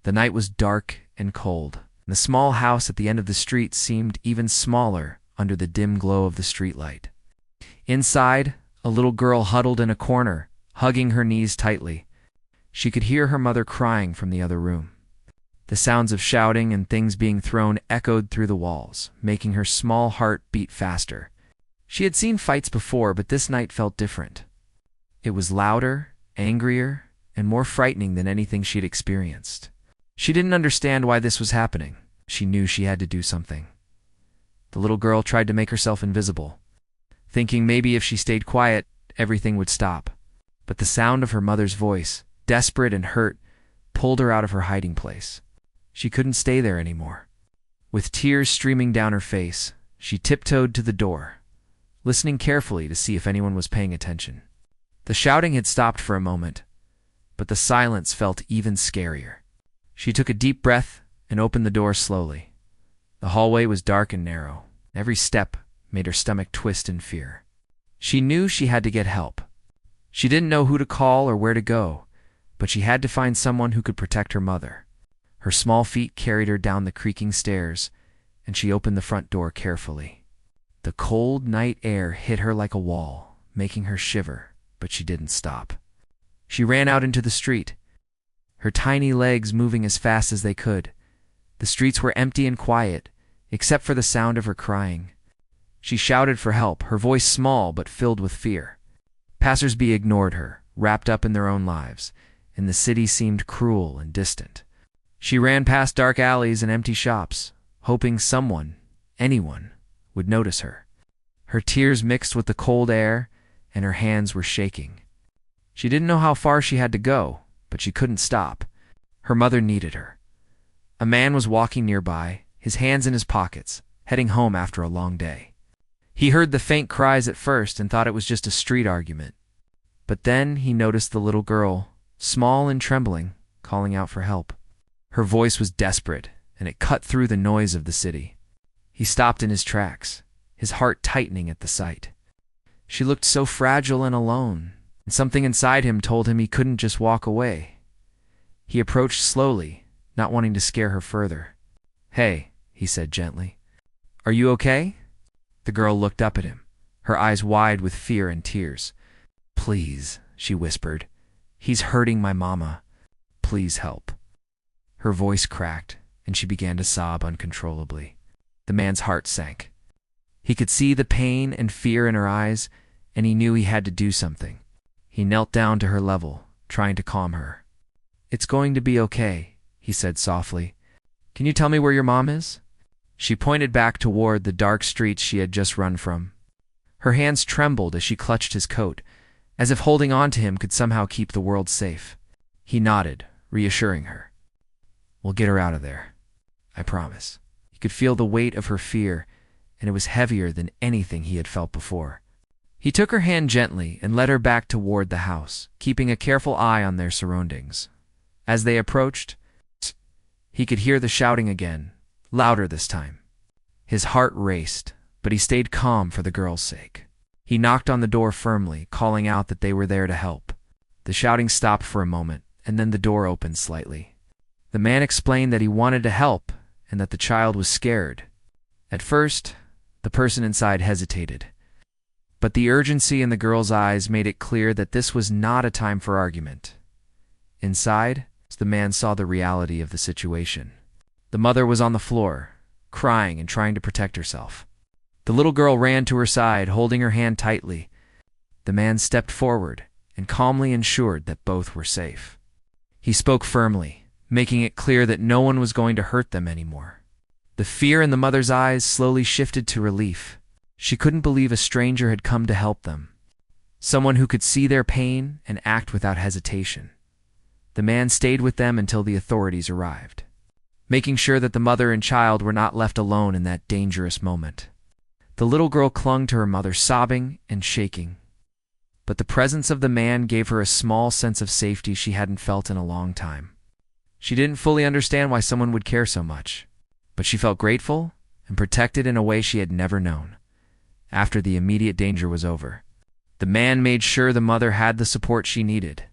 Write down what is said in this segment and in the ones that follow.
The night was dark and cold, and the small house at the end of the street seemed even smaller under the dim glow of the streetlight. Inside, a little girl huddled in a corner, hugging her knees tightly. She could hear her mother crying from the other room. The sounds of shouting and things being thrown echoed through the walls, making her small heart beat faster. She had seen fights before, but this night felt different. It was louder, angrier, and more frightening than anything she'd experienced. She didn't understand why this was happening. She knew she had to do something. The little girl tried to make herself invisible, thinking maybe if she stayed quiet, everything would stop. But the sound of her mother's voice, desperate and hurt, pulled her out of her hiding place. She couldn't stay there anymore. With tears streaming down her face, she tiptoed to the door, listening carefully to see if anyone was paying attention. The shouting had stopped for a moment, but the silence felt even scarier. She took a deep breath and opened the door slowly. The hallway was dark and narrow. Every step made her stomach twist in fear. She knew she had to get help. She didn't know who to call or where to go, but she had to find someone who could protect her mother. Her small feet carried her down the creaking stairs, and she opened the front door carefully. The cold night air hit her like a wall, making her shiver, but she didn't stop. She ran out into the street, her tiny legs moving as fast as they could. The streets were empty and quiet, except for the sound of her crying. She shouted for help, her voice small but filled with fear. Passers-by ignored her, wrapped up in their own lives, and the city seemed cruel and distant. She ran past dark alleys and empty shops, hoping someone, anyone, would notice her. Her tears mixed with the cold air, and her hands were shaking. She didn't know how far she had to go, but she couldn't stop. Her mother needed her. A man was walking nearby, his hands in his pockets, heading home after a long day. He heard the faint cries at first and thought it was just a street argument. But then he noticed the little girl, small and trembling, calling out for help. Her voice was desperate, and it cut through the noise of the city. He stopped in his tracks, his heart tightening at the sight. She looked so fragile and alone, and something inside him told him he couldn't just walk away. He approached slowly, not wanting to scare her further. "Hey," he said gently. "Are you okay?" The girl looked up at him, her eyes wide with fear and tears. "Please," she whispered. "He's hurting my mama. Please help." Her voice cracked, and she began to sob uncontrollably. The man's heart sank. He could see the pain and fear in her eyes, and he knew he had to do something. He knelt down to her level, trying to calm her. "It's going to be okay," he said softly. "Can you tell me where your mom is?" She pointed back toward the dark streets she had just run from. Her hands trembled as she clutched his coat, as if holding on to him could somehow keep the world safe. He nodded, reassuring her. "We'll get her out of there. I promise." He could feel the weight of her fear, and it was heavier than anything he had felt before. He took her hand gently and led her back toward the house, keeping a careful eye on their surroundings. As they approached, he could hear the shouting again, louder this time. His heart raced, but he stayed calm for the girl's sake. He knocked on the door firmly, calling out that they were there to help. The shouting stopped for a moment, and then the door opened slightly. The man explained that he wanted to help and that the child was scared. At first, the person inside hesitated, but the urgency in the girl's eyes made it clear that this was not a time for argument. Inside, the man saw the reality of the situation. The mother was on the floor, crying and trying to protect herself. The little girl ran to her side, holding her hand tightly. The man stepped forward and calmly ensured that both were safe. He spoke firmly, making it clear that no one was going to hurt them anymore. The fear in the mother's eyes slowly shifted to relief. She couldn't believe a stranger had come to help them, someone who could see their pain and act without hesitation. The man stayed with them until the authorities arrived, making sure that the mother and child were not left alone in that dangerous moment. The little girl clung to her mother, sobbing and shaking. But the presence of the man gave her a small sense of safety she hadn't felt in a long time. She didn't fully understand why someone would care so much, but she felt grateful and protected in a way she had never known. After the immediate danger was over, the man made sure the mother had the support she needed.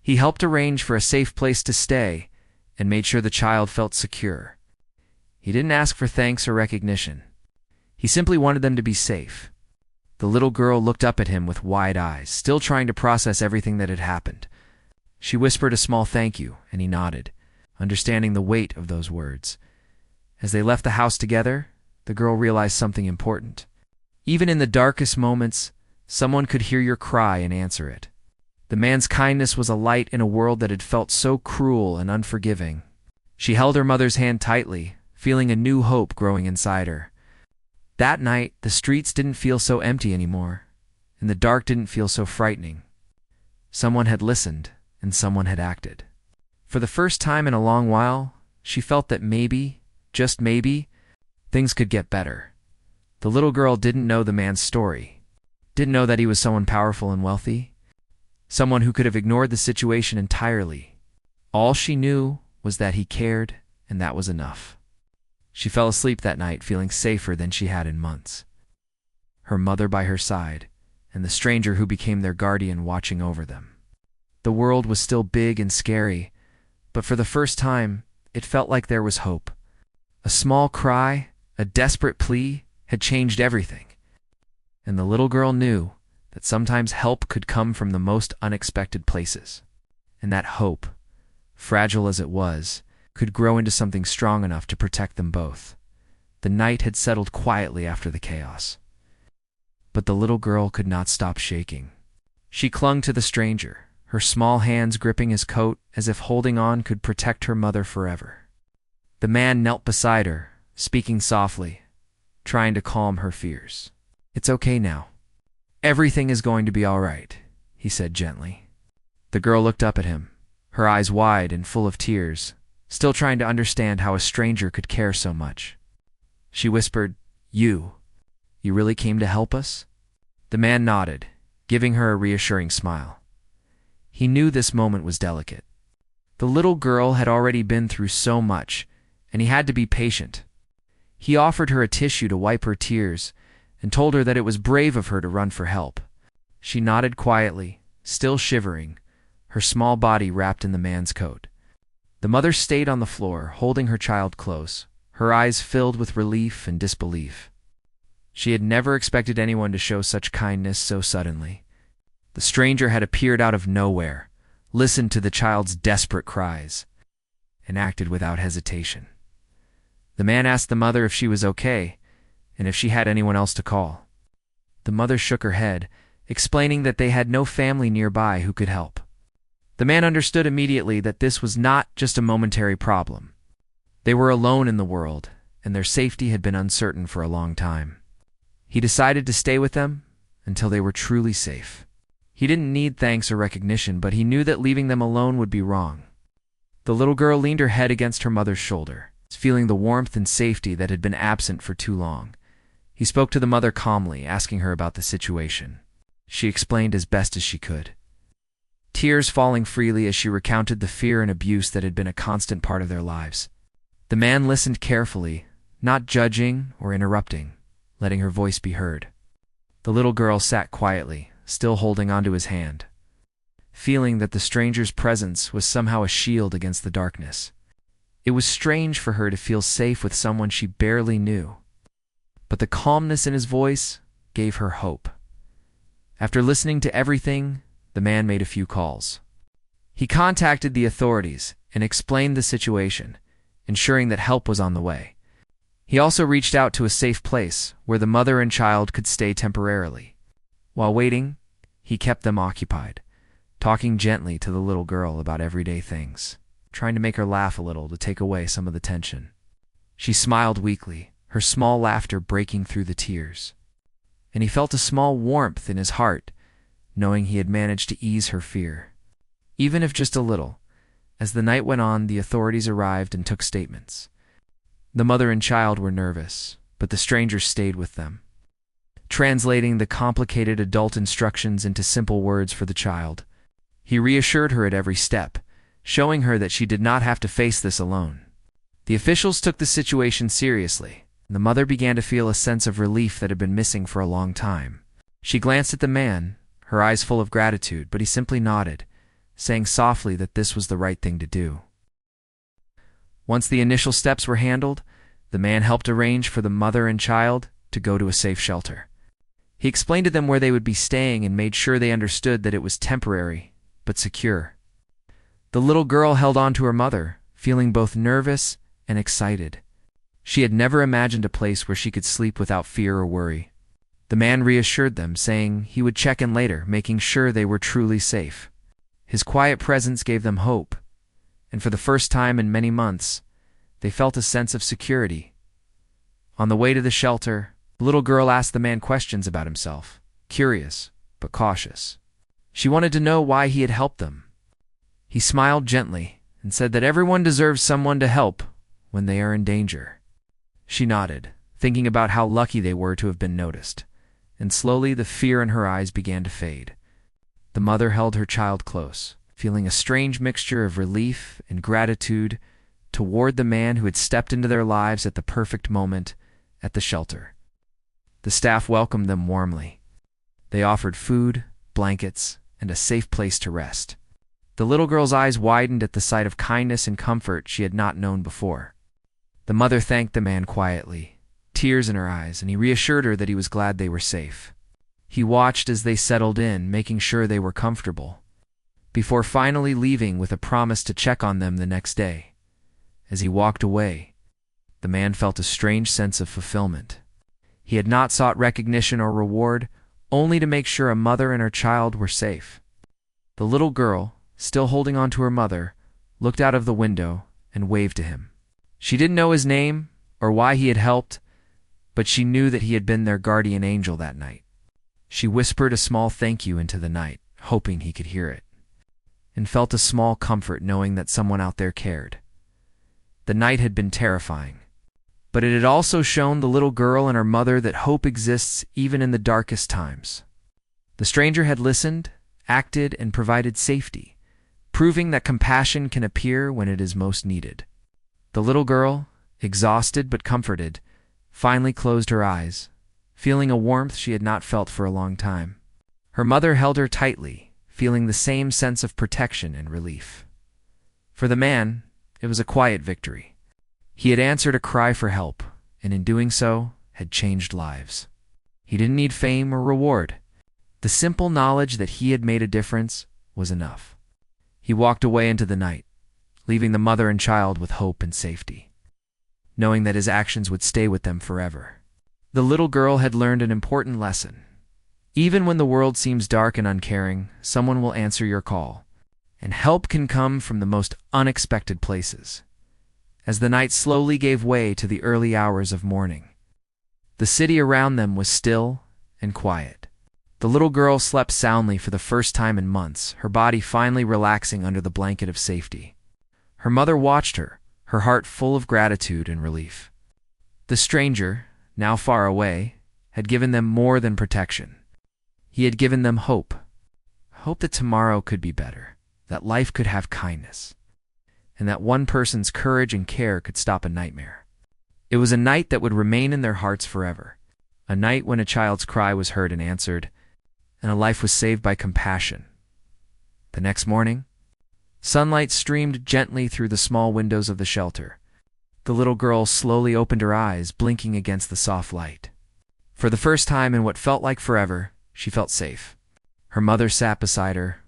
He helped arrange for a safe place to stay and made sure the child felt secure. He didn't ask for thanks or recognition. He simply wanted them to be safe. The little girl looked up at him with wide eyes, still trying to process everything that had happened. She whispered a small thank you, and he nodded, understanding the weight of those words. As they left the house together, the girl realized something important. Even in the darkest moments, someone could hear your cry and answer it. The man's kindness was a light in a world that had felt so cruel and unforgiving. She held her mother's hand tightly, feeling a new hope growing inside her. That night, the streets didn't feel so empty anymore, and the dark didn't feel so frightening. Someone had listened, and someone had acted. For the first time in a long while, she felt that maybe, just maybe, things could get better. The little girl didn't know the man's story, didn't know that he was someone powerful and wealthy, someone who could have ignored the situation entirely. All she knew was that he cared, and that was enough. She fell asleep that night feeling safer than she had in months. Her mother by her side, and the stranger who became their guardian watching over them. The world was still big and scary, but for the first time, it felt like there was hope. A small cry, a desperate plea, had changed everything. And the little girl knew that sometimes help could come from the most unexpected places. And that hope, fragile as it was, could grow into something strong enough to protect them both. The night had settled quietly after the chaos. But the little girl could not stop shaking. She clung to the stranger, her small hands gripping his coat as if holding on could protect her mother forever. The man knelt beside her, speaking softly, trying to calm her fears. "It's okay now. Everything is going to be all right," he said gently. The girl looked up at him, her eyes wide and full of tears, still trying to understand how a stranger could care so much. She whispered, You really came to help us?" The man nodded, giving her a reassuring smile. He knew this moment was delicate. The little girl had already been through so much, and he had to be patient. He offered her a tissue to wipe her tears and told her that it was brave of her to run for help. She nodded quietly, still shivering, her small body wrapped in the man's coat. The mother stayed on the floor, holding her child close, her eyes filled with relief and disbelief. She had never expected anyone to show such kindness so suddenly. The stranger had appeared out of nowhere, listened to the child's desperate cries, and acted without hesitation. The man asked the mother if she was okay, and if she had anyone else to call. The mother shook her head, explaining that they had no family nearby who could help. The man understood immediately that this was not just a momentary problem. They were alone in the world, and their safety had been uncertain for a long time. He decided to stay with them until they were truly safe. He didn't need thanks or recognition, but he knew that leaving them alone would be wrong. The little girl leaned her head against her mother's shoulder, feeling the warmth and safety that had been absent for too long. He spoke to the mother calmly, asking her about the situation. She explained as best as she could, tears falling freely as she recounted the fear and abuse that had been a constant part of their lives. The man listened carefully, not judging or interrupting, letting her voice be heard. The little girl sat quietly, still holding onto his hand, feeling that the stranger's presence was somehow a shield against the darkness. It was strange for her to feel safe with someone she barely knew, but the calmness in his voice gave her hope. After listening to everything, the man made a few calls. He contacted the authorities and explained the situation, ensuring that help was on the way. He also reached out to a safe place where the mother and child could stay temporarily. While waiting, he kept them occupied, talking gently to the little girl about everyday things, trying to make her laugh a little to take away some of the tension. She smiled weakly, her small laughter breaking through the tears. And he felt a small warmth in his heart, knowing he had managed to ease her fear. Even if just a little. As the night went on, the authorities arrived and took statements. The mother and child were nervous, but the stranger stayed with them, translating the complicated adult instructions into simple words for the child. He reassured her at every step, showing her that she did not have to face this alone. The officials took the situation seriously, and the mother began to feel a sense of relief that had been missing for a long time. She glanced at the man, her eyes full of gratitude, but he simply nodded, saying softly that this was the right thing to do. Once the initial steps were handled, the man helped arrange for the mother and child to go to a safe shelter. He explained to them where they would be staying and made sure they understood that it was temporary, but secure. The little girl held on to her mother, feeling both nervous and excited. She had never imagined a place where she could sleep without fear or worry. The man reassured them, saying he would check in later, making sure they were truly safe. His quiet presence gave them hope, and for the first time in many months, they felt a sense of security. On the way to the shelter, the little girl asked the man questions about himself, curious but cautious. She wanted to know why he had helped them. He smiled gently and said that everyone deserves someone to help when they are in danger. She nodded, thinking about how lucky they were to have been noticed, and slowly the fear in her eyes began to fade. The mother held her child close, feeling a strange mixture of relief and gratitude toward the man who had stepped into their lives at the perfect moment at the shelter. The staff welcomed them warmly. They offered food, blankets, and a safe place to rest. The little girl's eyes widened at the sight of kindness and comfort she had not known before. The mother thanked the man quietly, tears in her eyes, and he reassured her that he was glad they were safe. He watched as they settled in, making sure they were comfortable, before finally leaving with a promise to check on them the next day. As he walked away, the man felt a strange sense of fulfillment. He had not sought recognition or reward, only to make sure a mother and her child were safe. The little girl, still holding on to her mother, looked out of the window and waved to him. She didn't know his name or why he had helped, but she knew that he had been their guardian angel that night. She whispered a small thank you into the night, hoping he could hear it, and felt a small comfort knowing that someone out there cared. The night had been terrifying, but it had also shown the little girl and her mother that hope exists even in the darkest times. The stranger had listened, acted, and provided safety, proving that compassion can appear when it is most needed. The little girl, exhausted but comforted, finally closed her eyes, feeling a warmth she had not felt for a long time. Her mother held her tightly, feeling the same sense of protection and relief. For the man, it was a quiet victory. He had answered a cry for help, and in doing so, had changed lives. He didn't need fame or reward. The simple knowledge that he had made a difference was enough. He walked away into the night, leaving the mother and child with hope and safety, knowing that his actions would stay with them forever. The little girl had learned an important lesson. Even when the world seems dark and uncaring, someone will answer your call, and help can come from the most unexpected places. As the night slowly gave way to the early hours of morning, the city around them was still and quiet. The little girl slept soundly for the first time in months, her body finally relaxing under the blanket of safety. Her mother watched her, her heart full of gratitude and relief. The stranger, now far away, had given them more than protection. He had given them hope. Hope that tomorrow could be better, that life could have kindness, and that one person's courage and care could stop a nightmare. It was a night that would remain in their hearts forever, a night when a child's cry was heard and answered, and a life was saved by compassion. The next morning, sunlight streamed gently through the small windows of the shelter. The little girl slowly opened her eyes, blinking against the soft light. For the first time in what felt like forever, she felt safe. Her mother sat beside her,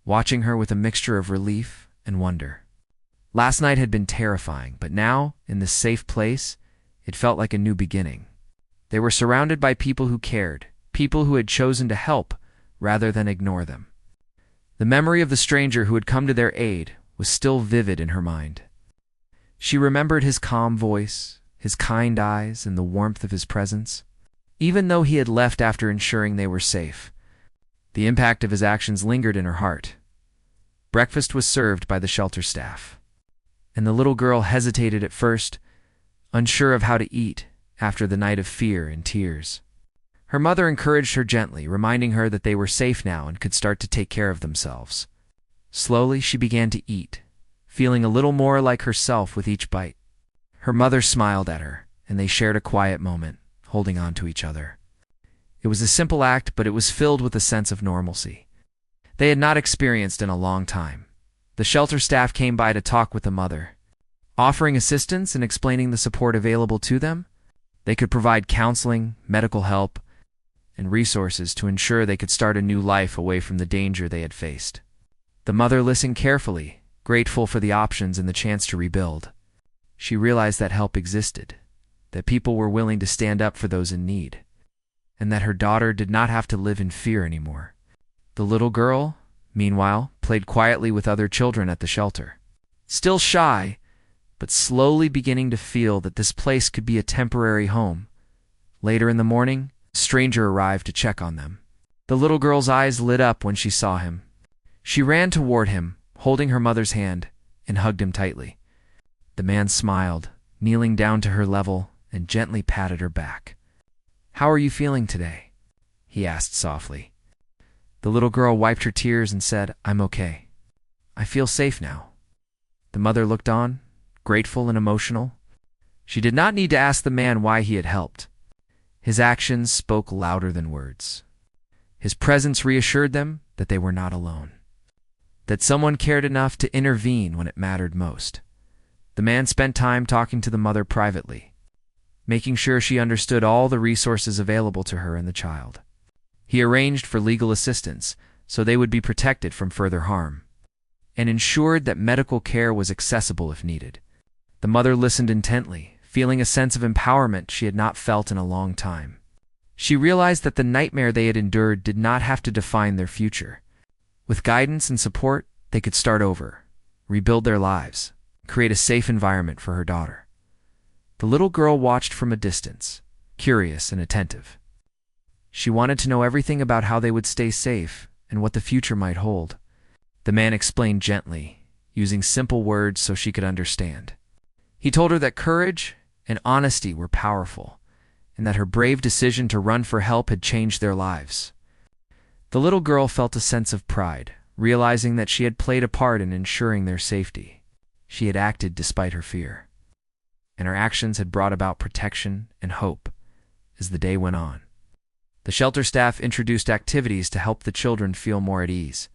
watching her with a mixture of relief and wonder. Last night had been terrifying, but now, in this safe place, it felt like a new beginning. They were surrounded by people who cared, people who had chosen to help rather than ignore them. The memory of the stranger who had come to their aid was still vivid in her mind. She remembered his calm voice, his kind eyes, and the warmth of his presence. Even though he had left after ensuring they were safe, the impact of his actions lingered in her heart. Breakfast was served by the shelter staff, and the little girl hesitated at first, unsure of how to eat after the night of fear and tears. Her mother encouraged her gently, reminding her that they were safe now and could start to take care of themselves. Slowly, she began to eat, feeling a little more like herself with each bite. Her mother smiled at her, and they shared a quiet moment, holding on to each other. It was a simple act, but it was filled with a sense of normalcy they had not experienced in a long time. The shelter staff came by to talk with the mother, offering assistance and explaining the support available to them. They could provide counseling, medical help, and resources to ensure they could start a new life away from the danger they had faced. The mother listened carefully, grateful for the options and the chance to rebuild. She realized that help existed, that people were willing to stand up for those in need, and that her daughter did not have to live in fear anymore. The little girl, meanwhile, played quietly with other children at the shelter. Still shy, but slowly beginning to feel that this place could be a temporary home. Later in the morning, a stranger arrived to check on them. The little girl's eyes lit up when she saw him. She ran toward him, holding her mother's hand, and hugged him tightly. The man smiled, kneeling down to her level, and gently patted her back. "How are you feeling today?" he asked softly. The little girl wiped her tears and said, "I'm okay. I feel safe now." The mother looked on, grateful and emotional. She did not need to ask the man why he had helped. His actions spoke louder than words. His presence reassured them that they were not alone, that someone cared enough to intervene when it mattered most. The man spent time talking to the mother privately, making sure she understood all the resources available to her and the child. He arranged for legal assistance so they would be protected from further harm, and ensured that medical care was accessible if needed. The mother listened intently, feeling a sense of empowerment she had not felt in a long time. She realized that the nightmare they had endured did not have to define their future. With guidance and support, they could start over, rebuild their lives, create a safe environment for her daughter. The little girl watched from a distance, curious and attentive. She wanted to know everything about how they would stay safe and what the future might hold. The man explained gently, using simple words so she could understand. He told her that courage and honesty were powerful, and that her brave decision to run for help had changed their lives. The little girl felt a sense of pride, realizing that she had played a part in ensuring their safety. She had acted despite her fear, and her actions had brought about protection and hope as the day went on. The shelter staff introduced activities to help the children feel more at ease.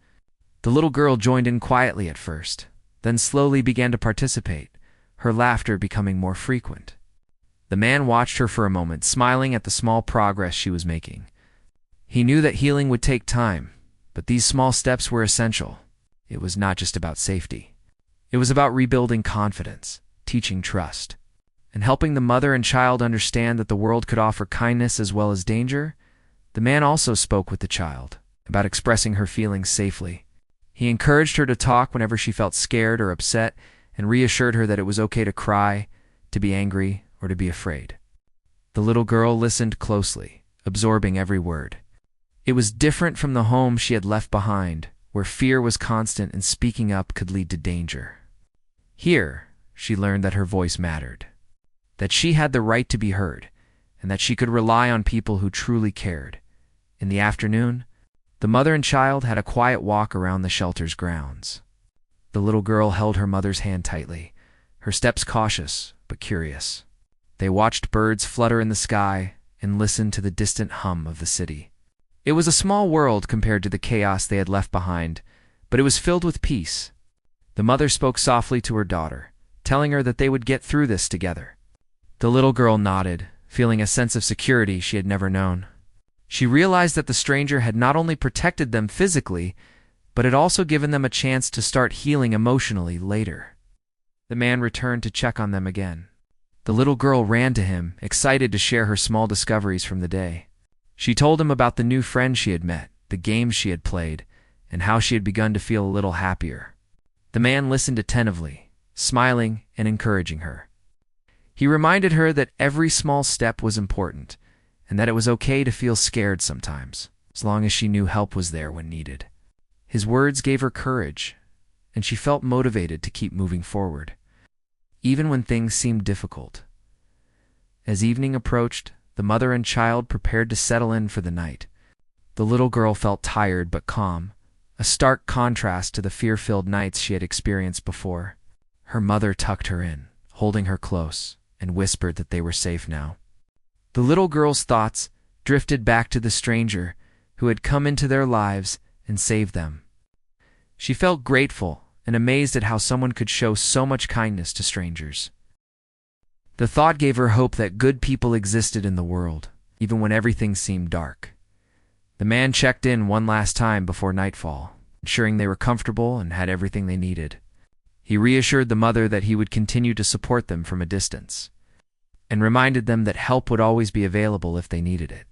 The little girl joined in quietly at first, then slowly began to participate, her laughter becoming more frequent. The man watched her for a moment, smiling at the small progress she was making. He knew that healing would take time, but these small steps were essential. It was not just about safety. It was about rebuilding confidence, teaching trust, and helping the mother and child understand that the world could offer kindness as well as danger. The man also spoke with the child about expressing her feelings safely. He encouraged her to talk whenever she felt scared or upset, and reassured her that it was okay to cry, to be angry, or to be afraid. The little girl listened closely, absorbing every word. It was different from the home she had left behind, where fear was constant and speaking up could lead to danger. Here, she learned that her voice mattered, that she had the right to be heard, and that she could rely on people who truly cared. In the afternoon, the mother and child had a quiet walk around the shelter's grounds. The little girl held her mother's hand tightly, her steps cautious but curious. They watched birds flutter in the sky and listened to the distant hum of the city. It was a small world compared to the chaos they had left behind, but it was filled with peace. The mother spoke softly to her daughter, telling her that they would get through this together. The little girl nodded, feeling a sense of security she had never known. She realized that the stranger had not only protected them physically, but had also given them a chance to start healing emotionally later. The man returned to check on them again. The little girl ran to him, excited to share her small discoveries from the day. She told him about the new friends she had met, the games she had played, and how she had begun to feel a little happier. The man listened attentively, smiling and encouraging her. He reminded her that every small step was important, and that it was okay to feel scared sometimes, as long as she knew help was there when needed. His words gave her courage, and she felt motivated to keep moving forward, even when things seemed difficult. As evening approached, the mother and child prepared to settle in for the night. The little girl felt tired but calm, a stark contrast to the fear-filled nights she had experienced before. Her mother tucked her in, holding her close, and whispered that they were safe now. The little girl's thoughts drifted back to the stranger who had come into their lives and saved them. She felt grateful and amazed at how someone could show so much kindness to strangers. The thought gave her hope that good people existed in the world, even when everything seemed dark. The man checked in one last time before nightfall, ensuring they were comfortable and had everything they needed. He reassured the mother that he would continue to support them from a distance, and reminded them that help would always be available if they needed it.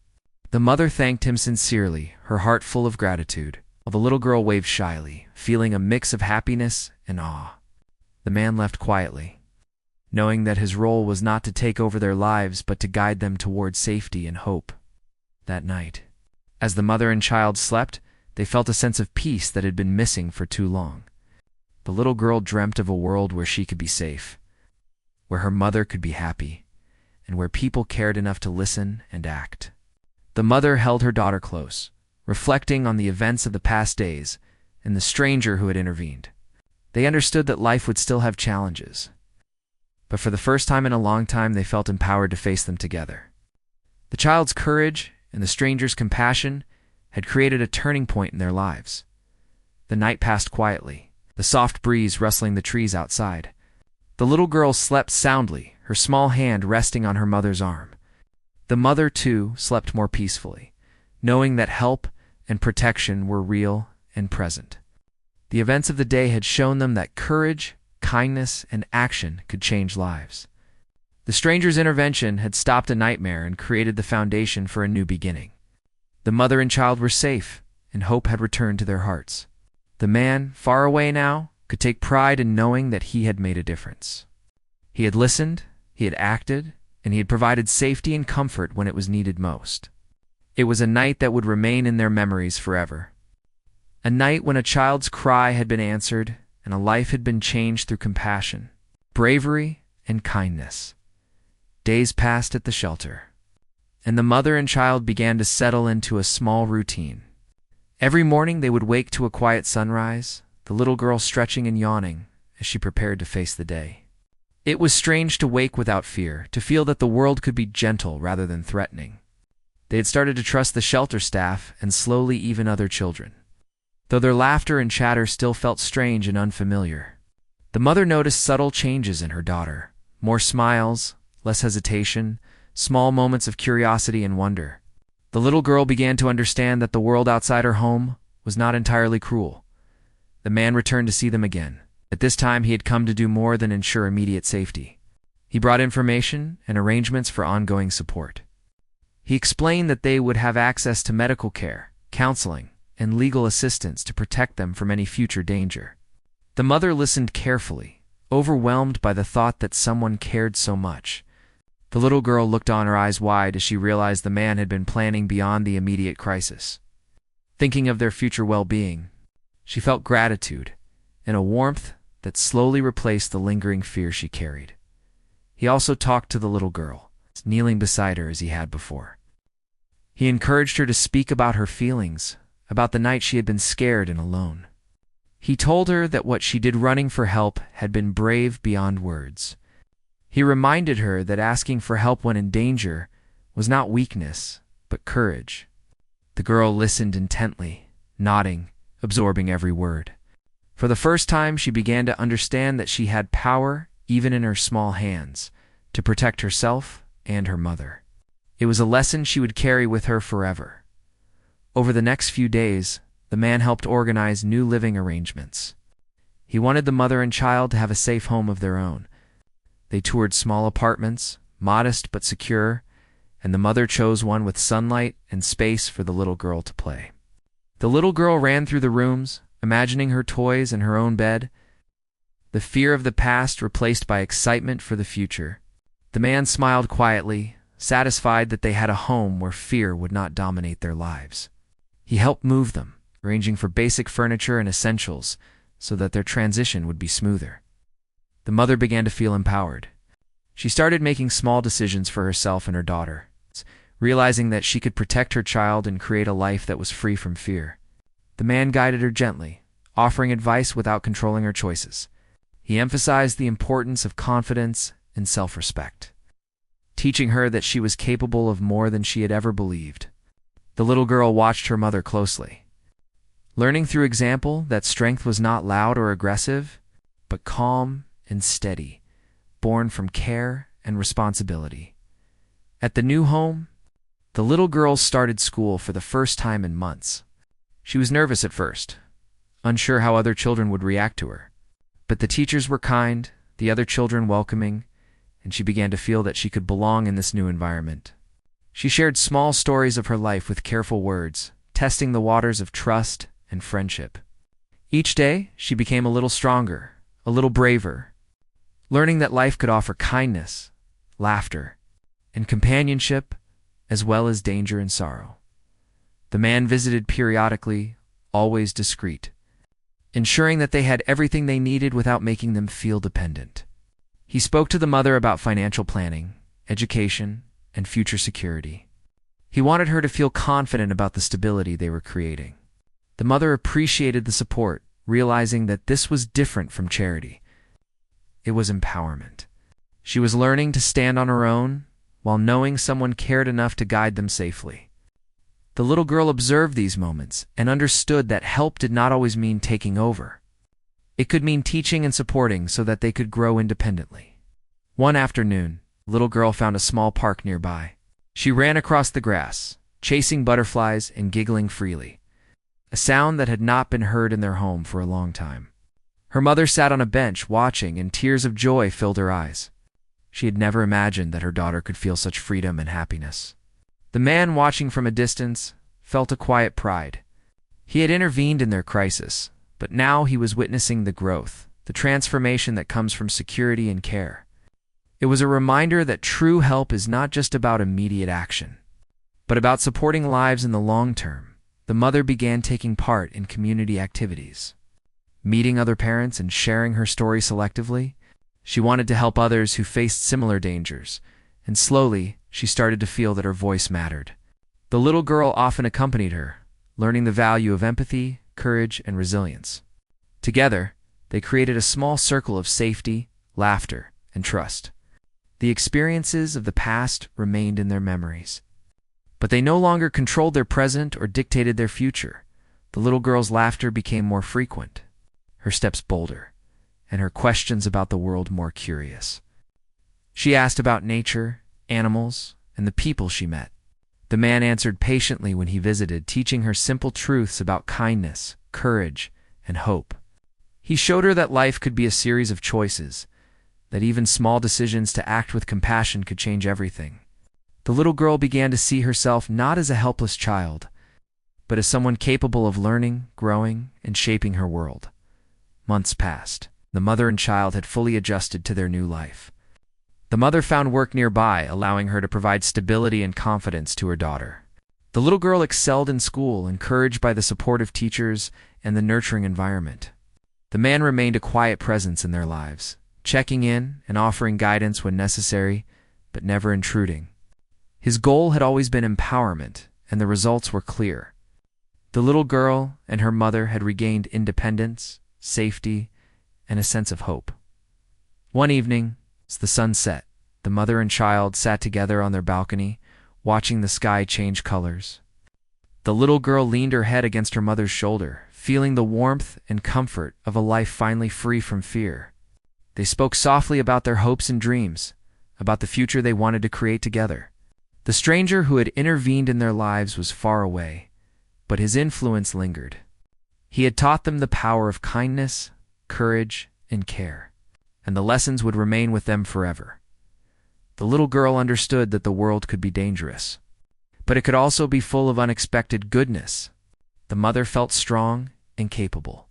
The mother thanked him sincerely, her heart full of gratitude, while the little girl waved shyly, feeling a mix of happiness and awe. The man left quietly, knowing that his role was not to take over their lives but to guide them towards safety and hope. That night, as the mother and child slept, they felt a sense of peace that had been missing for too long. The little girl dreamt of a world where she could be safe, where her mother could be happy, and where people cared enough to listen and act. The mother held her daughter close, reflecting on the events of the past days and the stranger who had intervened. They understood that life would still have challenges, but for the first time in a long time they felt empowered to face them together. The child's courage and the stranger's compassion had created a turning point in their lives. The night passed quietly, the soft breeze rustling the trees outside. The little girl slept soundly, her small hand resting on her mother's arm. The mother, too, slept more peacefully, knowing that help and protection were real and present. The events of the day had shown them that courage, kindness, and action could change lives. The stranger's intervention had stopped a nightmare and created the foundation for a new beginning. The mother and child were safe, and hope had returned to their hearts. The man, far away now, could take pride in knowing that he had made a difference. He had listened, he had acted, and he had provided safety and comfort when it was needed most. It was a night that would remain in their memories forever. A night when a child's cry had been answered and a life had been changed through compassion, bravery, and kindness. Days passed at the shelter, and the mother and child began to settle into a small routine. Every morning they would wake to a quiet sunrise, the little girl stretching and yawning as she prepared to face the day. It was strange to wake without fear, to feel that the world could be gentle rather than threatening. They had started to trust the shelter staff and slowly even other children, though their laughter and chatter still felt strange and unfamiliar. The mother noticed subtle changes in her daughter, more smiles, less hesitation, small moments of curiosity and wonder. The little girl began to understand that the world outside her home was not entirely cruel. The man returned to see them again. At this time, he had come to do more than ensure immediate safety. He brought information and arrangements for ongoing support. He explained that they would have access to medical care, counseling, and legal assistance to protect them from any future danger. The mother listened carefully, overwhelmed by the thought that someone cared so much. The little girl looked on, her eyes wide, as she realized the man had been planning beyond the immediate crisis. Thinking of their future well-being, she felt gratitude and a warmth that slowly replaced the lingering fear she carried. He also talked to the little girl, kneeling beside her as he had before. He encouraged her to speak about her feelings, about the night she had been scared and alone. He told her that what she did running for help had been brave beyond words. He reminded her that asking for help when in danger was not weakness, but courage. The girl listened intently, nodding, absorbing every word. For the first time, she began to understand that she had power, even in her small hands, to protect herself and her mother. It was a lesson she would carry with her forever. Over the next few days, the man helped organize new living arrangements. He wanted the mother and child to have a safe home of their own. They toured small apartments, modest but secure, and the mother chose one with sunlight and space for the little girl to play. The little girl ran through the rooms, imagining her toys and her own bed, the fear of the past replaced by excitement for the future. The man smiled quietly, satisfied that they had a home where fear would not dominate their lives. He helped move them, arranging for basic furniture and essentials so that their transition would be smoother. The mother began to feel empowered. She started making small decisions for herself and her daughter, realizing that she could protect her child and create a life that was free from fear. The man guided her gently, offering advice without controlling her choices. He emphasized the importance of confidence and self-respect, teaching her that she was capable of more than she had ever believed. The little girl watched her mother closely, learning through example that strength was not loud or aggressive, but calm and steady, born from care and responsibility. At the new home, the little girl started school for the first time in months. She was nervous at first, unsure how other children would react to her. But the teachers were kind, the other children welcoming, and she began to feel that she could belong in this new environment. She shared small stories of her life with careful words, testing the waters of trust and friendship. Each day, she became a little stronger, a little braver, learning that life could offer kindness, laughter, and companionship, as well as danger and sorrow. The man visited periodically, always discreet, ensuring that they had everything they needed without making them feel dependent. He spoke to the mother about financial planning, education, and future security. He wanted her to feel confident about the stability they were creating. The mother appreciated the support, realizing that this was different from charity. It was empowerment. She was learning to stand on her own while knowing someone cared enough to guide them safely. The little girl observed these moments and understood that help did not always mean taking over. It could mean teaching and supporting so that they could grow independently. One afternoon, the little girl found a small park nearby. She ran across the grass, chasing butterflies and giggling freely, a sound that had not been heard in their home for a long time. Her mother sat on a bench watching, and tears of joy filled her eyes. She had never imagined that her daughter could feel such freedom and happiness. The man, watching from a distance, felt a quiet pride. He had intervened in their crisis, but now he was witnessing the growth, the transformation that comes from security and care. It was a reminder that true help is not just about immediate action, but about supporting lives in the long term. The mother began taking part in community activities, meeting other parents and sharing her story selectively. She wanted to help others who faced similar dangers, and slowly she started to feel that her voice mattered. The little girl often accompanied her, learning the value of empathy, courage, and resilience. Together, they created a small circle of safety, laughter, and trust. The experiences of the past remained in their memories, but they no longer controlled their present or dictated their future. The little girl's laughter became more frequent, her steps bolder, and her questions about the world more curious. She asked about nature, animals, and the people she met. The man answered patiently when he visited, teaching her simple truths about kindness, courage, and hope. He showed her that life could be a series of choices, that even small decisions to act with compassion could change everything. The little girl began to see herself not as a helpless child, but as someone capable of learning, growing, and shaping her world. Months passed. The mother and child had fully adjusted to their new life. The mother found work nearby, allowing her to provide stability and confidence to her daughter. The little girl excelled in school, encouraged by the support of teachers and the nurturing environment. The man remained a quiet presence in their lives, checking in and offering guidance when necessary, but never intruding. His goal had always been empowerment, and the results were clear. The little girl and her mother had regained independence, safety, and a sense of hope. One evening, as the sun set, the mother and child sat together on their balcony, watching the sky change colors. The little girl leaned her head against her mother's shoulder, feeling the warmth and comfort of a life finally free from fear. They spoke softly about their hopes and dreams, about the future they wanted to create together. The stranger who had intervened in their lives was far away, but his influence lingered. He had taught them the power of kindness, courage, and care, and the lessons would remain with them forever. The little girl understood that the world could be dangerous, but it could also be full of unexpected goodness. The mother felt strong and capable,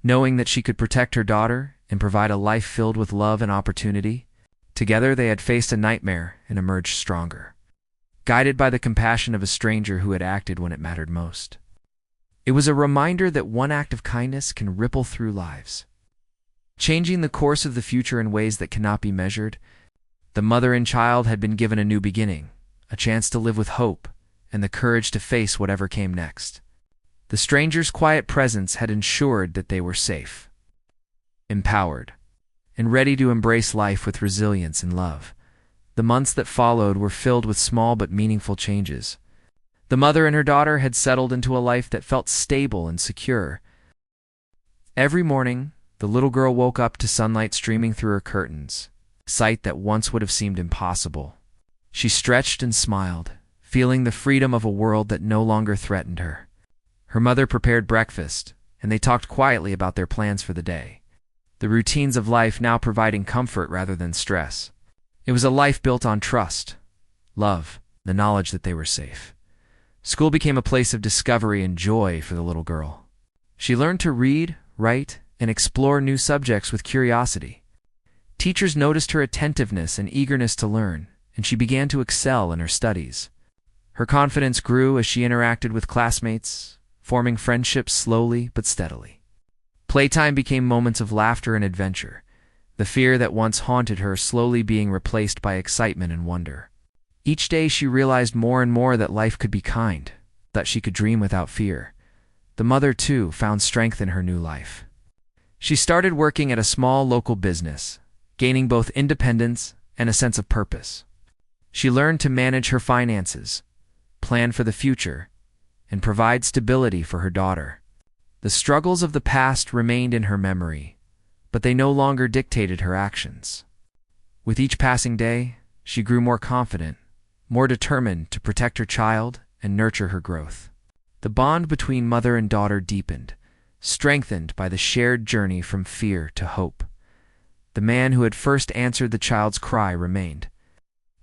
knowing that she could protect her daughter and provide a life filled with love and opportunity. Together they had faced a nightmare and emerged stronger, guided by the compassion of a stranger who had acted when it mattered most. It was a reminder that one act of kindness can ripple through lives, changing the course of the future in ways that cannot be measured. The mother and child had been given a new beginning, a chance to live with hope, and the courage to face whatever came next. The stranger's quiet presence had ensured that they were safe, empowered, and ready to embrace life with resilience and love. The months that followed were filled with small but meaningful changes. The mother and her daughter had settled into a life that felt stable and secure. Every morning, the little girl woke up to sunlight streaming through her curtains, a sight that once would have seemed impossible. She stretched and smiled, feeling the freedom of a world that no longer threatened her. Her mother prepared breakfast, and they talked quietly about their plans for the day, the routines of life now providing comfort rather than stress. It was a life built on trust, love, the knowledge that they were safe. School became a place of discovery and joy for the little girl. She learned to read, write, and explore new subjects with curiosity. Teachers noticed her attentiveness and eagerness to learn, and she began to excel in her studies. Her confidence grew as she interacted with classmates, forming friendships slowly but steadily. Playtime became moments of laughter and adventure, the fear that once haunted her slowly being replaced by excitement and wonder. Each day she realized more and more that life could be kind, that she could dream without fear. The mother, too, found strength in her new life. She started working at a small local business, gaining both independence and a sense of purpose. She learned to manage her finances, plan for the future, and provide stability for her daughter. The struggles of the past remained in her memory, but they no longer dictated her actions. With each passing day, she grew more confident, more determined to protect her child and nurture her growth. The bond between mother and daughter deepened, strengthened by the shared journey from fear to hope. The man who had first answered the child's cry remained,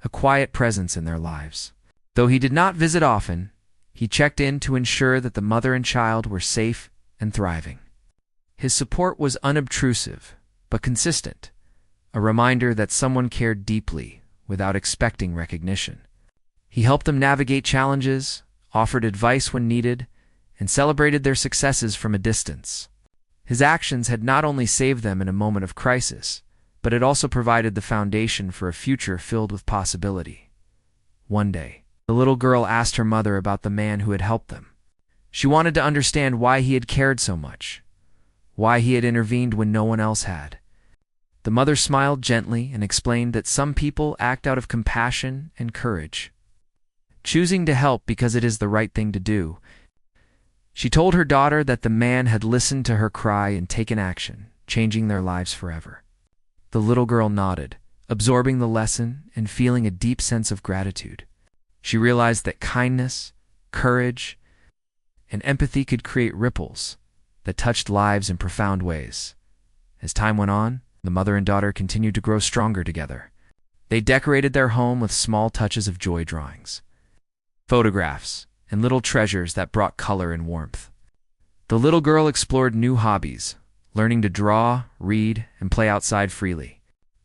a quiet presence in their lives. Though he did not visit often, he checked in to ensure that the mother and child were safe and thriving. His support was unobtrusive, but consistent, a reminder that someone cared deeply without expecting recognition. He helped them navigate challenges, offered advice when needed, and celebrated their successes from a distance. His actions had not only saved them in a moment of crisis, but it also provided the foundation for a future filled with possibility. One day, the little girl asked her mother about the man who had helped them. She wanted to understand why he had cared so much, why he had intervened when no one else had. The mother smiled gently and explained that some people act out of compassion and courage, choosing to help because it is the right thing to do. She told her daughter that the man had listened to her cry and taken action, changing their lives forever. The little girl nodded, absorbing the lesson and feeling a deep sense of gratitude. She realized that kindness, courage, and empathy could create ripples that touched lives in profound ways. As time went on, the mother and daughter continued to grow stronger together. They decorated their home with small touches of joy drawings, photographs, and little treasures that brought color and warmth. The little girl explored new hobbies, learning to draw, read, and play outside freely.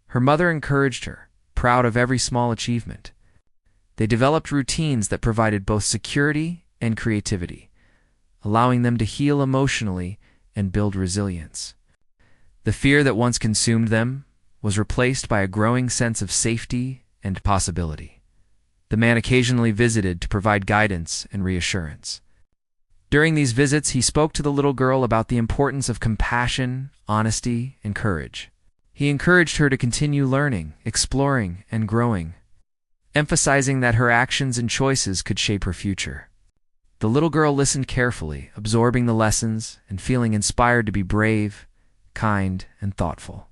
Her mother encouraged her, proud of every small achievement. They developed routines that provided both security and creativity, allowing them to heal emotionally and build resilience. The fear that once consumed them was replaced by a growing sense of safety and possibility. The man occasionally visited to provide guidance and reassurance. During these visits, he spoke to the little girl about the importance of compassion, honesty, and courage. He encouraged her to continue learning, exploring, and growing, emphasizing that her actions and choices could shape her future. The little girl listened carefully, absorbing the lessons and feeling inspired to be brave, kind, and thoughtful.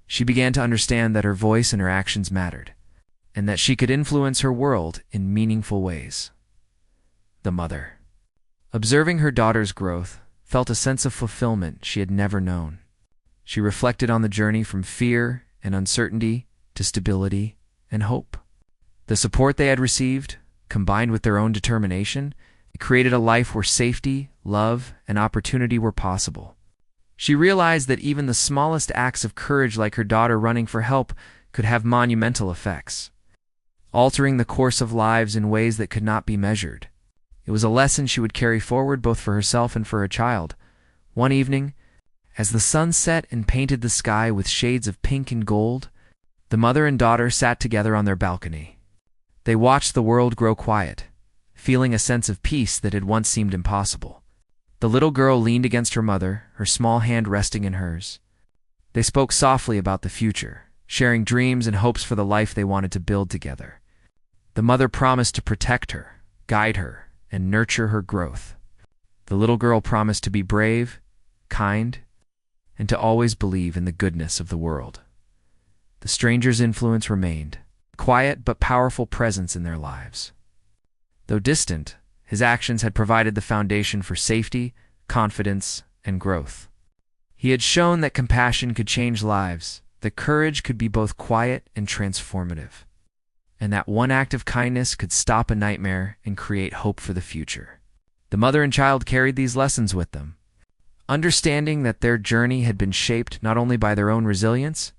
She began to understand that her voice and her actions mattered, and that she could influence her world in meaningful ways. The mother, observing her daughter's growth, felt a sense of fulfillment she had never known. She reflected on the journey from fear and uncertainty to stability and hope. The support they had received, combined with their own determination, it created a life where safety, love, and opportunity were possible. She realized that even the smallest acts of courage, like her daughter running for help, could have monumental effects, altering the course of lives in ways that could not be measured. It was a lesson she would carry forward both for herself and for her child. One evening, as the sun set and painted the sky with shades of pink and gold, the mother and daughter sat together on their balcony. They watched the world grow quiet, feeling a sense of peace that had once seemed impossible. The little girl leaned against her mother, her small hand resting in hers. They spoke softly about the future, sharing dreams and hopes for the life they wanted to build together. The mother promised to protect her, guide her, and nurture her growth. The little girl promised to be brave, kind, and to always believe in the goodness of the world. The stranger's influence remained, a quiet but powerful presence in their lives. Though distant, his actions had provided the foundation for safety, confidence, and growth. He had shown that compassion could change lives, that courage could be both quiet and transformative, and that one act of kindness could stop a nightmare and create hope for the future. The mother and child carried these lessons with them, understanding that their journey had been shaped not only by their own resilience,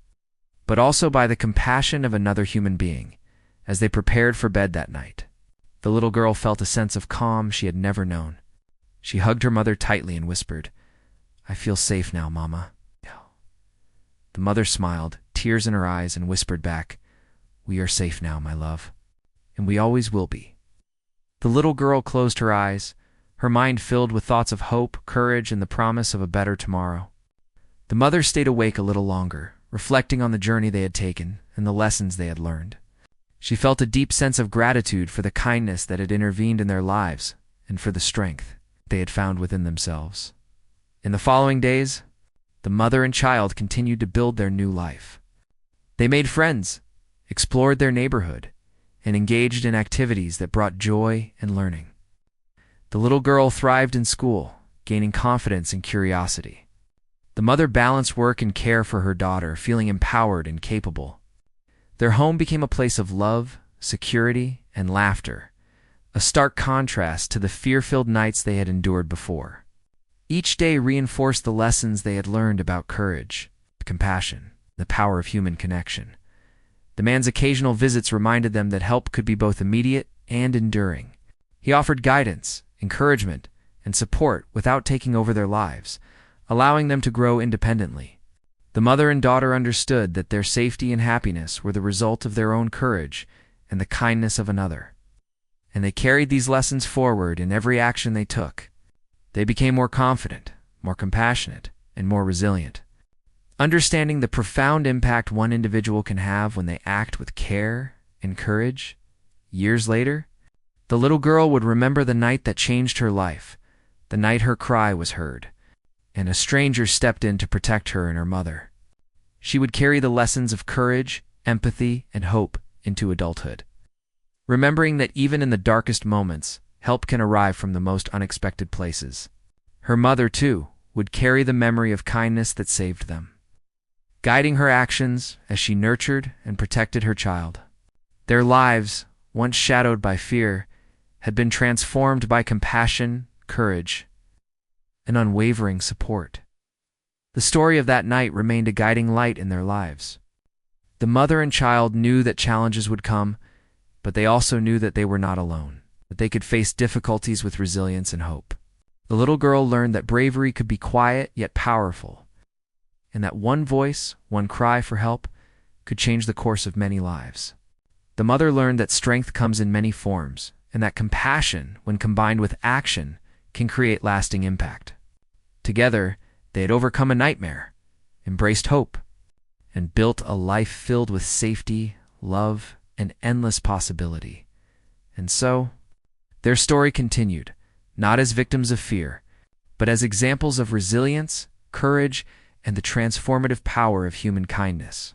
but also by the compassion of another human being. As they prepared for bed that night, the little girl felt a sense of calm she had never known. She hugged her mother tightly and whispered, "I feel safe now, Mama." The mother smiled, tears in her eyes, and whispered back, "We are safe now, my love, and we always will be." The little girl closed her eyes, her mind filled with thoughts of hope, courage, and the promise of a better tomorrow. The mother stayed awake a little longer, reflecting on the journey they had taken and the lessons they had learned. She felt a deep sense of gratitude for the kindness that had intervened in their lives and for the strength they had found within themselves. In the following days, the mother and child continued to build their new life. They made friends, explored their neighborhood, and engaged in activities that brought joy and learning. The little girl thrived in school, gaining confidence and curiosity. The mother balanced work and care for her daughter, feeling empowered and capable. Their home became a place of love, security, and laughter, a stark contrast to the fear-filled nights they had endured before. Each day reinforced the lessons they had learned about courage, compassion, the power of human connection. The man's occasional visits reminded them that help could be both immediate and enduring. He offered guidance, encouragement, and support without taking over their lives, allowing them to grow independently. The mother and daughter understood that their safety and happiness were the result of their own courage and the kindness of another, and they carried these lessons forward in every action they took. They became more confident, more compassionate, and more resilient, understanding the profound impact one individual can have when they act with care and courage. Years later, the little girl would remember the night that changed her life, the night her cry was heard, and a stranger stepped in to protect her and her mother. She would carry the lessons of courage, empathy, and hope into adulthood, remembering that even in the darkest moments, help can arrive from the most unexpected places. Her mother, too, would carry the memory of kindness that saved them, guiding her actions as she nurtured and protected her child. Their lives, once shadowed by fear, had been transformed by compassion, courage, and unwavering support. The story of that night remained a guiding light in their lives. The mother and child knew that challenges would come, but they also knew that they were not alone, that they could face difficulties with resilience and hope. The little girl learned that bravery could be quiet yet powerful, and that one voice, one cry for help, could change the course of many lives. The mother learned that strength comes in many forms, and that compassion, when combined with action, can create lasting impact. Together, they had overcome a nightmare, embraced hope, and built a life filled with safety, love, and endless possibility. And so, their story continued, not as victims of fear, but as examples of resilience, courage, and the transformative power of human kindness.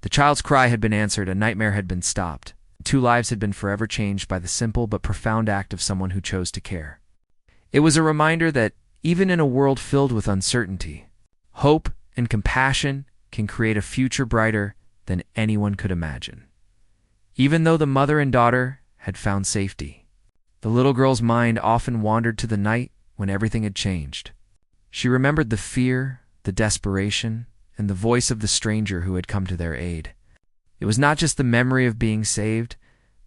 The child's cry had been answered, a nightmare had been stopped, and 2 lives had been forever changed by the simple but profound act of someone who chose to care. It was a reminder that, even in a world filled with uncertainty, hope and compassion can create a future brighter than anyone could imagine. Even though the mother and daughter had found safety, the little girl's mind often wandered to the night when everything had changed. She remembered the fear, the desperation, and the voice of the stranger who had come to their aid. It was not just the memory of being saved,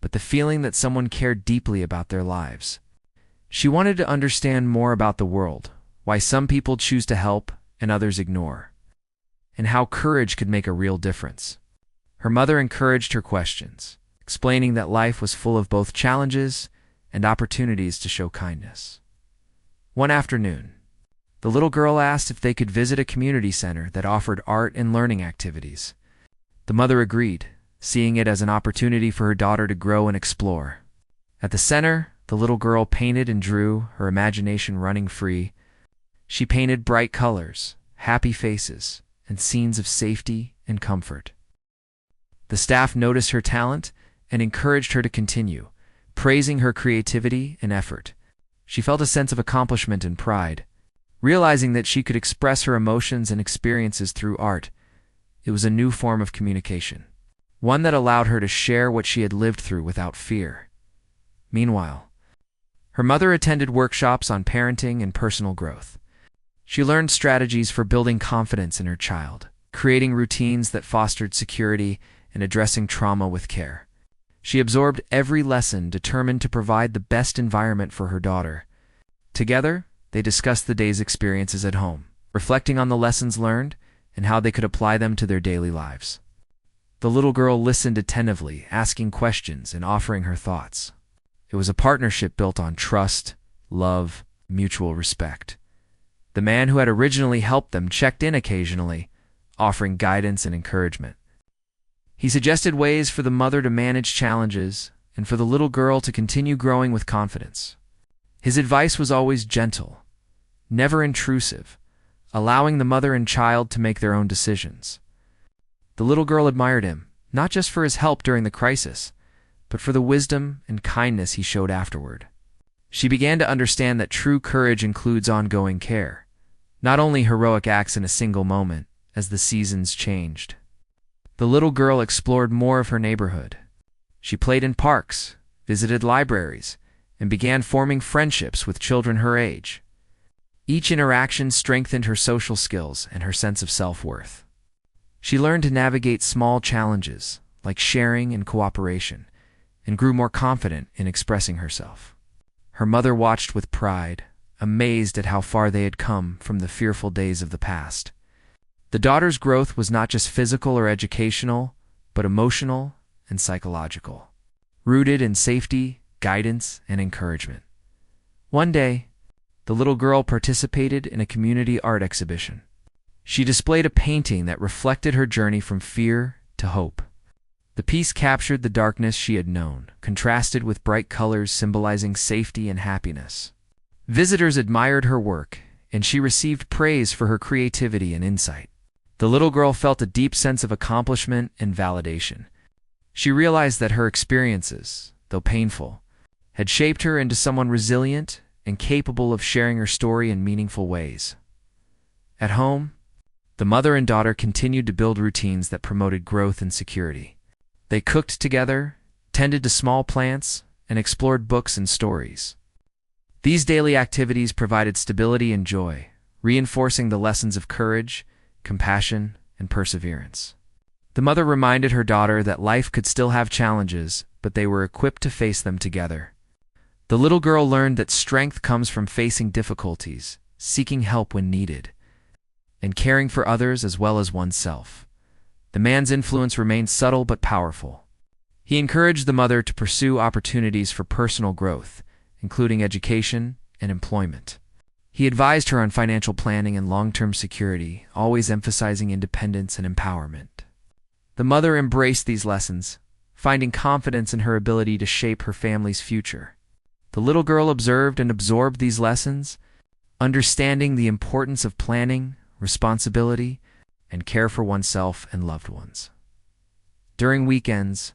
but the feeling that someone cared deeply about their lives. She wanted to understand more about the world, why some people choose to help and others ignore, and how courage could make a real difference. Her mother encouraged her questions, explaining that life was full of both challenges and opportunities to show kindness. One afternoon, the little girl asked if they could visit a community center that offered art and learning activities. The mother agreed, seeing it as an opportunity for her daughter to grow and explore. At the center, the little girl painted and drew, her imagination running free. She painted bright colors, happy faces, and scenes of safety and comfort. The staff noticed her talent and encouraged her to continue, praising her creativity and effort. She felt a sense of accomplishment and pride, realizing that she could express her emotions and experiences through art. It was a new form of communication, one that allowed her to share what she had lived through without fear. Meanwhile, her mother attended workshops on parenting and personal growth. She learned strategies for building confidence in her child, creating routines that fostered security, and addressing trauma with care. She absorbed every lesson, determined to provide the best environment for her daughter. Together, they discussed the day's experiences at home, reflecting on the lessons learned and how they could apply them to their daily lives. The little girl listened attentively, asking questions and offering her thoughts. It was a partnership built on trust, love, mutual respect. The man who had originally helped them checked in occasionally, offering guidance and encouragement. He suggested ways for the mother to manage challenges and for the little girl to continue growing with confidence. His advice was always gentle, never intrusive, allowing the mother and child to make their own decisions. The little girl admired him, not just for his help during the crisis, but for the wisdom and kindness he showed afterward. She began to understand that true courage includes ongoing care, not only heroic acts in a single moment as the seasons changed. The little girl explored more of her neighborhood. She played in parks, visited libraries, and began forming friendships with children her age. Each interaction strengthened her social skills and her sense of self-worth. She learned to navigate small challenges, like sharing and cooperation, and grew more confident in expressing herself. Her mother watched with pride, amazed at how far they had come from the fearful days of the past. The daughter's growth was not just physical or educational, but emotional and psychological, rooted in safety, guidance, and encouragement. One day, the little girl participated in a community art exhibition. She displayed a painting that reflected her journey from fear to hope. The piece captured the darkness she had known, contrasted with bright colors symbolizing safety and happiness. Visitors admired her work, and she received praise for her creativity and insight. The little girl felt a deep sense of accomplishment and validation. She realized that her experiences, though painful, had shaped her into someone resilient and capable of sharing her story in meaningful ways. At home, the mother and daughter continued to build routines that promoted growth and security. They cooked together, tended to small plants, and explored books and stories. These daily activities provided stability and joy, reinforcing the lessons of courage, compassion, and perseverance. The mother reminded her daughter that life could still have challenges, but they were equipped to face them together. The little girl learned that strength comes from facing difficulties, seeking help when needed, and caring for others as well as oneself. The man's influence remained subtle but powerful. He encouraged the mother to pursue opportunities for personal growth, including education and employment. He advised her on financial planning and long-term security, always emphasizing independence and empowerment. The mother embraced these lessons, finding confidence in her ability to shape her family's future. The little girl observed and absorbed these lessons, understanding the importance of planning, responsibility, and care for oneself and loved ones. During weekends,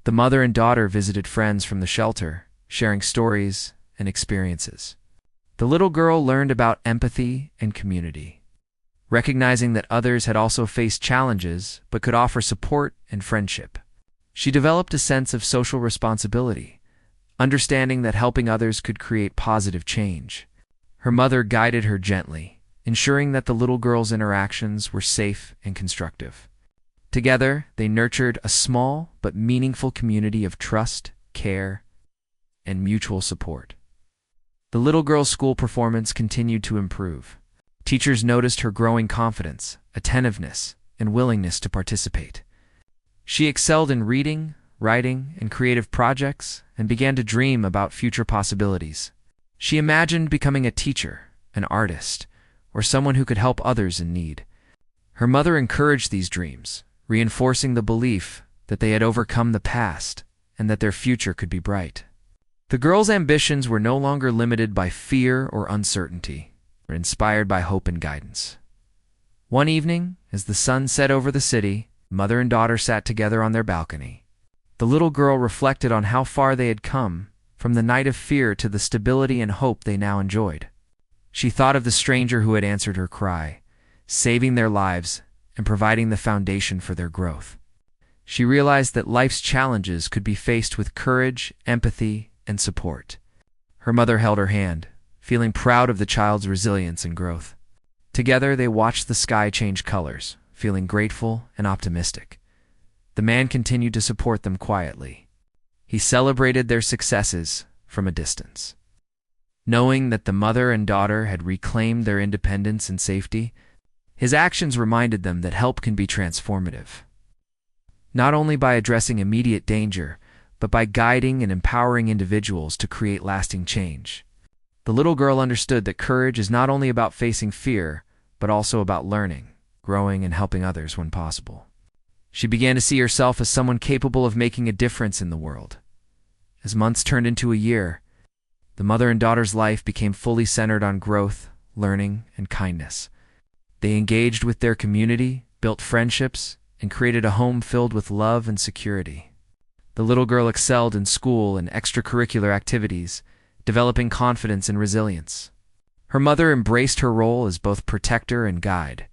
the mother and daughter visited friends from the shelter, sharing stories and experiences. The little girl learned about empathy and community, recognizing that others had also faced challenges but could offer support and friendship. She developed a sense of social responsibility, understanding that helping others could create positive change. Her mother guided her gently, ensuring that the little girl's interactions were safe and constructive. Together, they nurtured a small but meaningful community of trust, care, and mutual support. The little girl's school performance continued to improve. Teachers noticed her growing confidence, attentiveness, and willingness to participate. She excelled in reading, writing, and creative projects, and began to dream about future possibilities. She imagined becoming a teacher, an artist, or someone who could help others in need. Her mother encouraged these dreams, reinforcing the belief that they had overcome the past and that their future could be bright. The girl's ambitions were no longer limited by fear or uncertainty, but inspired by hope and guidance. One evening, as the sun set over the city, mother and daughter sat together on their balcony. The little girl reflected on how far they had come, from the night of fear to the stability and hope they now enjoyed. She thought of the stranger who had answered her cry, saving their lives and providing the foundation for their growth. She realized that life's challenges could be faced with courage, empathy, and support. Her mother held her hand, feeling proud of the child's resilience and growth. Together, they watched the sky change colors, feeling grateful and optimistic. The man continued to support them quietly. He celebrated their successes from a distance. Knowing that the mother and daughter had reclaimed their independence and safety, his actions reminded them that help can be transformative. Not only by addressing immediate danger, but by guiding and empowering individuals to create lasting change. The little girl understood that courage is not only about facing fear, but also about learning, growing, and helping others when possible. She began to see herself as someone capable of making a difference in the world. As months turned into a year, the mother and daughter's life became fully centered on growth, learning, and kindness. They engaged with their community, built friendships, and created a home filled with love and security. The little girl excelled in school and extracurricular activities, developing confidence and resilience. Her mother embraced her role as both protector and guide,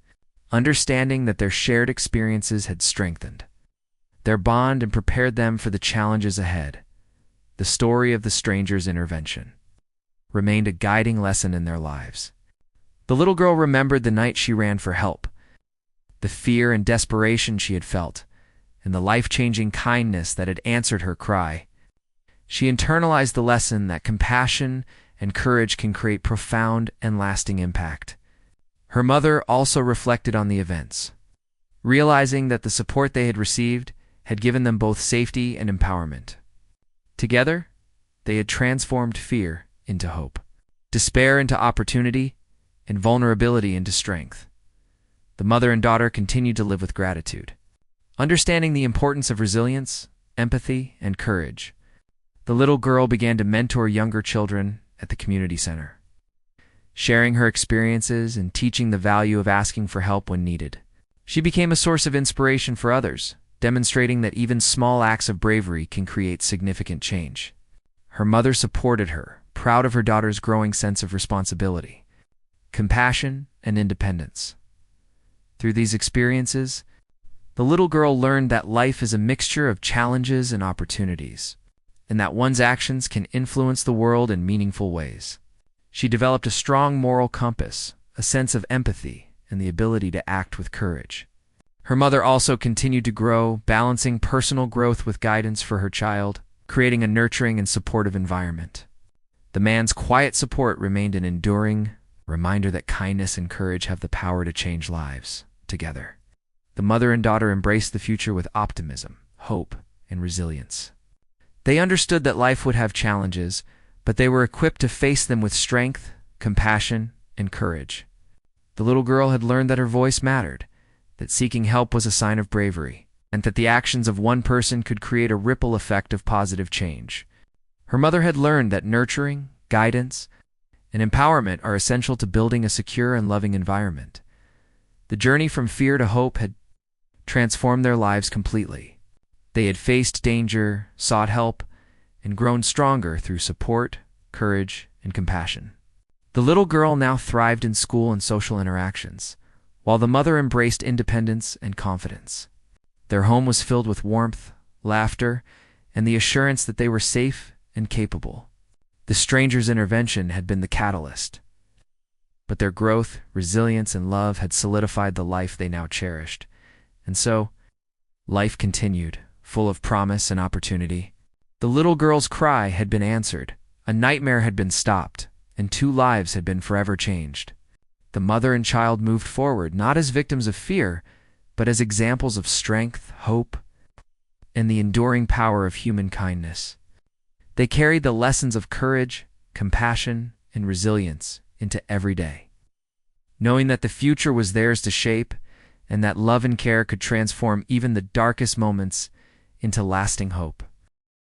understanding that their shared experiences had strengthened their bond and prepared them for the challenges ahead. The story of the stranger's intervention remained a guiding lesson in their lives. The little girl remembered the night she ran for help, the fear and desperation she had felt, and the life-changing kindness that had answered her cry. She internalized the lesson that compassion and courage can create profound and lasting impact. Her mother also reflected on the events, realizing that the support they had received had given them both safety and empowerment. Together, they had transformed fear into hope, despair into opportunity, and vulnerability into strength. The mother and daughter continued to live with gratitude, understanding the importance of resilience, empathy, and courage. The little girl began to mentor younger children at the community center, sharing her experiences and teaching the value of asking for help when needed. She became a source of inspiration for others, demonstrating that even small acts of bravery can create significant change. Her mother supported her, proud of her daughter's growing sense of responsibility, compassion, and independence. Through these experiences, the little girl learned that life is a mixture of challenges and opportunities, and that one's actions can influence the world in meaningful ways. She developed a strong moral compass, a sense of empathy, and the ability to act with courage. Her mother also continued to grow, balancing personal growth with guidance for her child, creating a nurturing and supportive environment. The man's quiet support remained an enduring reminder that kindness and courage have the power to change lives together. The mother and daughter embraced the future with optimism, hope, and resilience. They understood that life would have challenges, but they were equipped to face them with strength, compassion, and courage. The little girl had learned that her voice mattered, that seeking help was a sign of bravery, and that the actions of one person could create a ripple effect of positive change. Her mother had learned that nurturing, guidance, and empowerment are essential to building a secure and loving environment. The journey from fear to hope had transformed their lives completely. They had faced danger, sought help, and grown stronger through support, courage, and compassion. The little girl now thrived in school and social interactions, while the mother embraced independence and confidence. Their home was filled with warmth, laughter, and the assurance that they were safe and capable. The stranger's intervention had been the catalyst, but their growth, resilience, and love had solidified the life they now cherished. And so, life continued, full of promise and opportunity. The little girl's cry had been answered, a nightmare had been stopped, and 2 lives had been forever changed. The mother and child moved forward, not as victims of fear, but as examples of strength, hope, and the enduring power of human kindness. They carried the lessons of courage, compassion, and resilience into every day, knowing that the future was theirs to shape and that love and care could transform even the darkest moments into lasting hope.